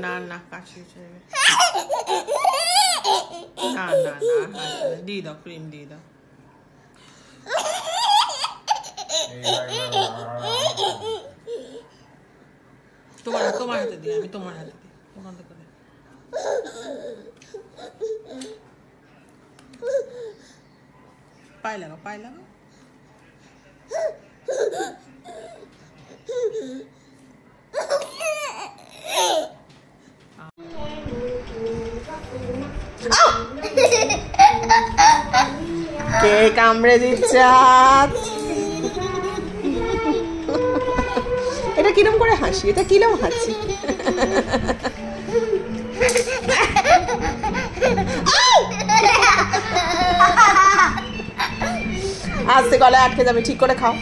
না না কাশি না না না দিয়ে দাও, ক্রিম দিয়ে দাও। তোমার হাতে দিই, আমি তোমার হাতে দিই। বন্ধ করে পায়ে লাগাও, পায়ে লাগাও। কে কামড়ে দিচ্ছে হাত? এটা কিরম করে হাসি? এটা কিরম হাসি? আস্তে গলায় আটকে যাবে, ঠিক করে খাও।